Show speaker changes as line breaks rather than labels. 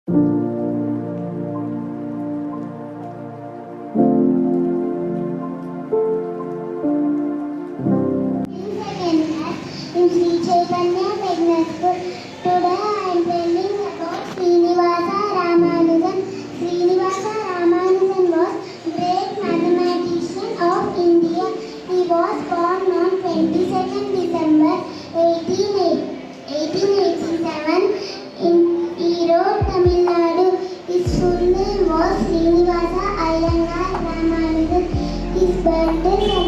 In Sri Chaitanya Business School, today I am telling about Srinivasa Ramanujan. Srinivasa Ramanujan was great mathematician of India. He was born on 22nd December 1887 in Erode, Tamil Nadu. His full name was Srinivasa Iyengar Ramanujan. His birthday